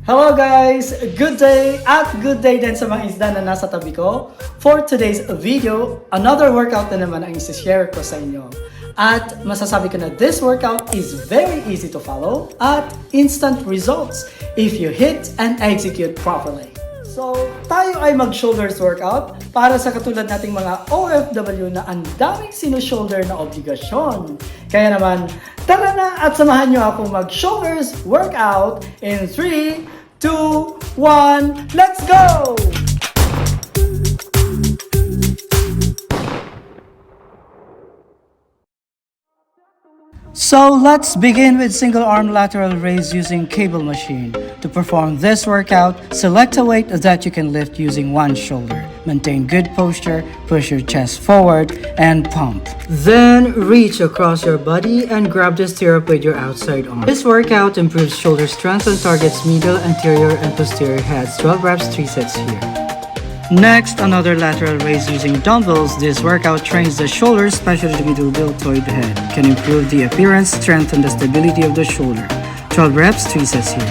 Hello guys! Good day at good day din sa mga isda na nasa tabi ko. For today's video, another workout na naman ang isi-share ko sa inyo. At masasabi ko na this workout is very easy to follow at instant results if you hit and execute properly. So, tayo ay mag-shoulders workout para sa katulad nating mga OFW na ang daming sinushoulder na obligasyon. Kaya naman, tara na at samahan nyo ako mag-shoulders workout in 3, 2, 1, let's go! So let's begin with single arm lateral raise using cable machine. To perform this workout, select a weight that you can lift using one shoulder. Maintain good posture, push your chest forward, and pump. Then reach across your body and grab the stirrup with your outside arm. This workout improves shoulder strength and targets middle, anterior, and posterior heads. 12 reps, 3 sets here. Next, another lateral raise using dumbbells. This workout trains the shoulders, especially the middle deltoid head. Can improve the appearance, strength, and the stability of the shoulder. 12 reps, 3 sets here.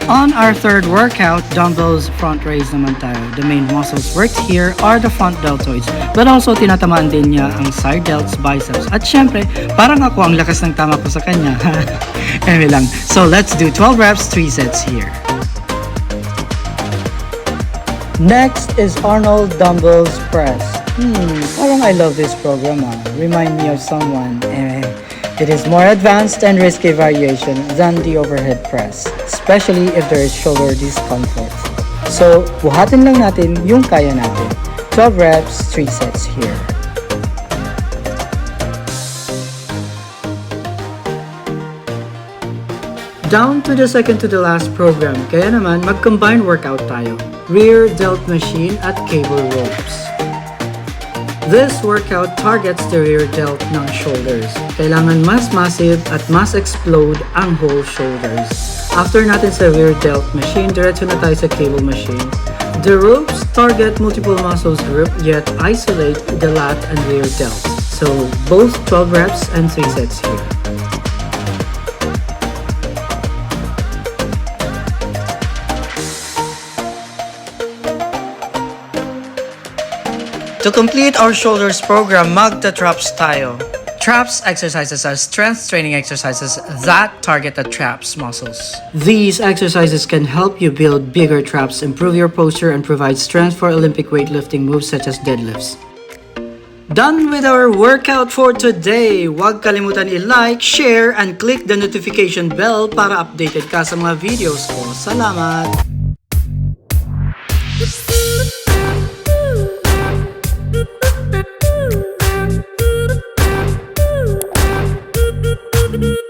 On our third workout, dumbbells front raise naman tayo. The main muscles worked here are the front deltoids, but also tinatamaan din niya ang side delts, biceps. At syempre, parang ako ang lakas ng tama ko sa kanya. Anyway lang. So let's do 12 reps, 3 sets here. Next is Arnold dumbbells press. Parang I love this program. Remind me of someone. It is more advanced and risky variation than the overhead press, especially if there is shoulder discomfort. So, buhatin lang natin yung kaya natin. 12 reps, 3 sets here. Down to the second to the last program, kaya naman mag-combine workout tayo. Rear delt machine at cable ropes. This workout targets the rear delt ng shoulders. Kailangan mas massive at mas explode ang whole shoulders. After natin sa rear delt machine, diretso na tayo sa cable machine. The ropes target multiple muscles group yet isolate the lat and rear delt. So both 12 reps and 3 sets here. To complete our shoulders program, magta-traps tayo. Traps exercises are strength training exercises that target the traps muscles. These exercises can help you build bigger traps, improve your posture, and provide strength for Olympic weightlifting moves such as deadlifts. Done with our workout for today. Huwag kalimutan i-like, share, and click the notification bell para updated ka sa mga videos ko. Salamat! Thank you.